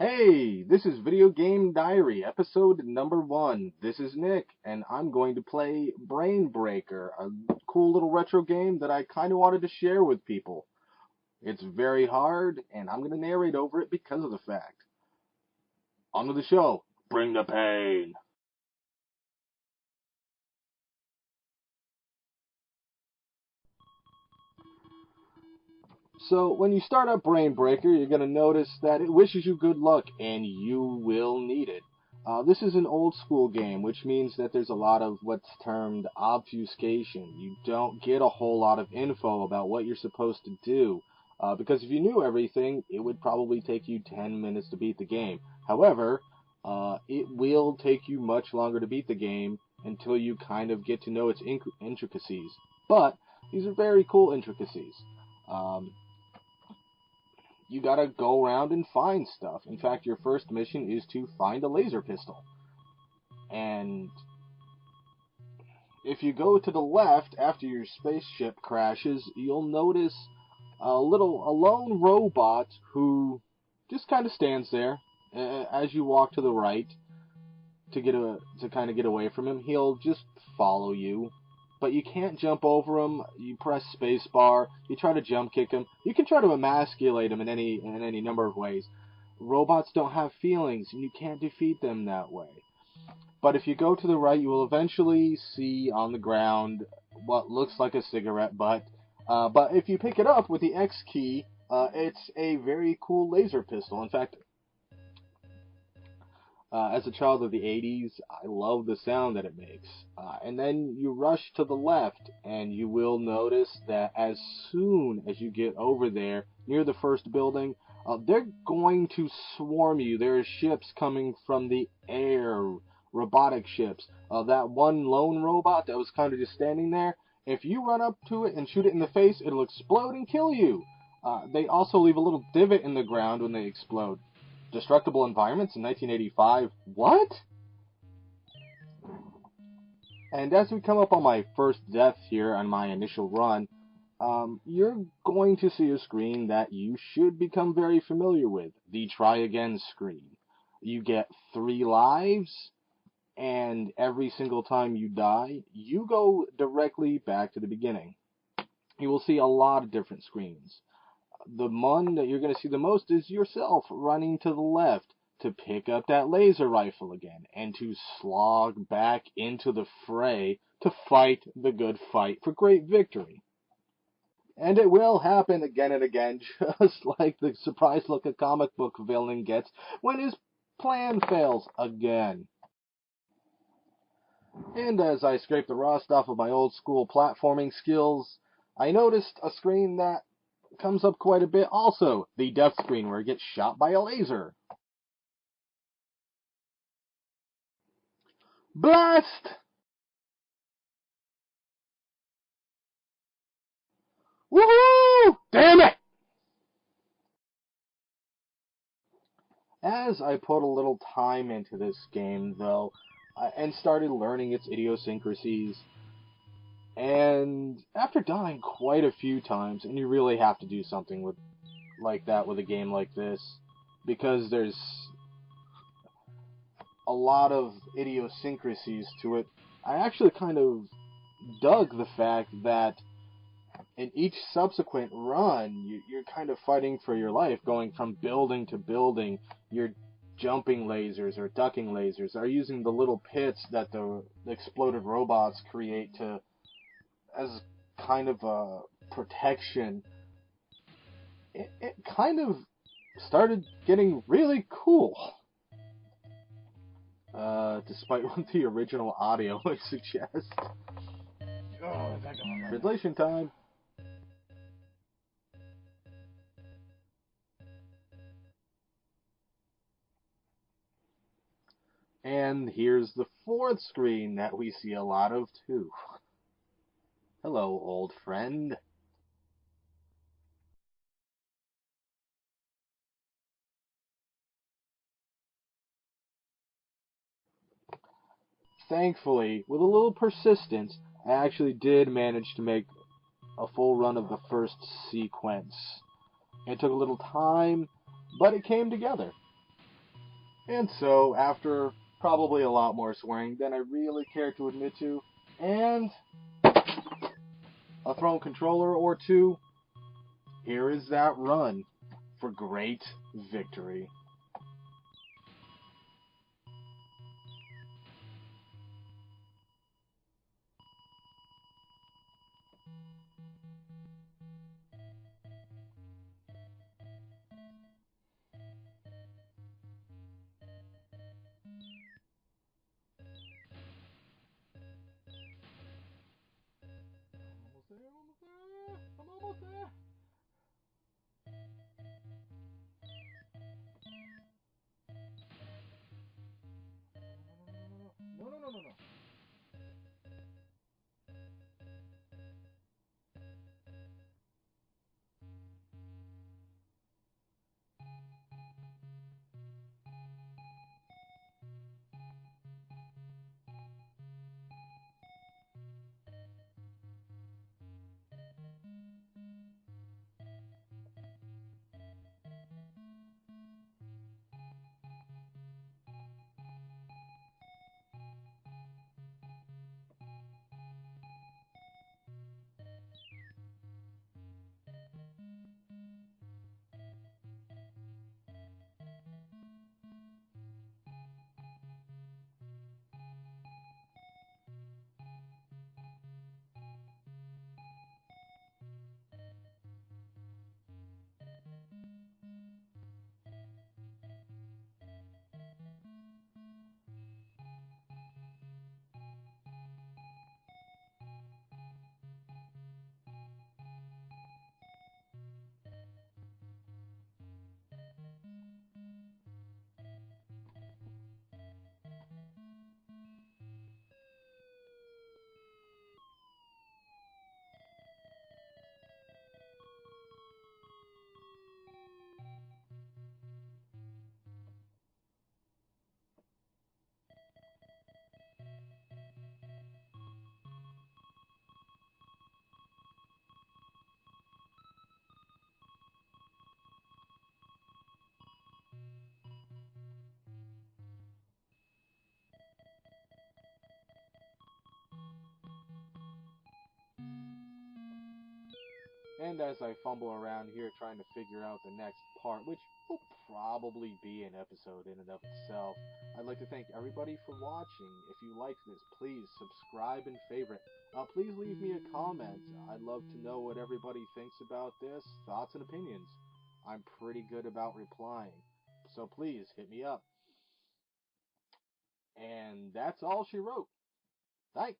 Hey, this is Video Game Diary, episode number 1. This is Nick, and I'm going to play Brainbreaker, a cool little retro game that I kind of wanted to share with people. It's very hard, and I'm going to narrate over it because of the fact. On with the show. Bring the pain. So, when you start up Brainbreaker, you're going to notice that it wishes you good luck, and you will need it. This is an old school game, which means that there's a lot of what's termed obfuscation. You don't get a whole lot of info about what you're supposed to do, because if you knew everything, it would probably take you 10 minutes to beat the game. However, it will take you much longer to beat the game until you kind of get to know its intricacies. But these are very cool intricacies. You gotta go around and find stuff. In fact, your first mission is to find a laser pistol. And if you go to the left after your spaceship crashes, you'll notice a lone robot who just kind of stands there. As you walk to the right to kind of get away from him, he'll just follow you. But you can't jump over him. You press spacebar. You try to jump kick him. You can try to emasculate him in any number of ways. Robots don't have feelings, and you can't defeat them that way. But if you go to the right, you will eventually see on the ground what looks like a cigarette butt. But if you pick it up with the X key, it's a very cool laser pistol. In fact, as a child of the 80s, I love the sound that it makes. And then you rush to the left, and you will notice that as soon as you get over there, near the first building, they're going to swarm you. There are ships coming from the air, robotic ships. That one lone robot that was kind of just standing there, if you run up to it and shoot it in the face, it'll explode and kill you. They also leave a little divot in the ground when they explode. Destructible environments in 1985. What? And as we come up on my first death here on my initial run, you're going to see a screen that you should become very familiar with. The try again screen. You get 3 lives, and every single time you die, you go directly back to the beginning. You will see a lot of different screens. The one that you're going to see the most is yourself running to the left to pick up that laser rifle again and to slog back into the fray to fight the good fight for great victory. And it will happen again and again, just like the surprise look a comic book villain gets when his plan fails again. And as I scrape the rust off of my old school platforming skills, I noticed a screen that comes up quite a bit also, the death screen where it gets shot by a laser. Blast! Woohoo! Damn it! As I put a little time into this game, though, and started learning its idiosyncrasies, and after dying quite a few times, and you really have to do something like that with a game like this, because there's a lot of idiosyncrasies to it, I actually kind of dug the fact that in each subsequent run, you're kind of fighting for your life, going from building to building. You're jumping lasers or ducking lasers, or using the little pits that the exploded robots create as kind of a protection. It kind of started getting really cool. Despite what the original audio would suggest. Translation time. And here's the 4th screen that we see a lot of too. Hello, old friend. Thankfully, with a little persistence, I actually did manage to make a full run of the first sequence. It took a little time, but it came together. And so, after probably a lot more swearing than I really care to admit to, and a thrown controller or two, here is that run for great victory. Almost there, almost there. I'm almost there. No, no, no, no, no. And as I fumble around here trying to figure out the next part, which will probably be an episode in and of itself, I'd like to thank everybody for watching. If you liked this, please subscribe and favorite. Please leave me a comment. I'd love to know what everybody thinks about this, thoughts and opinions. I'm pretty good about replying, so please hit me up. And that's all she wrote. Thanks.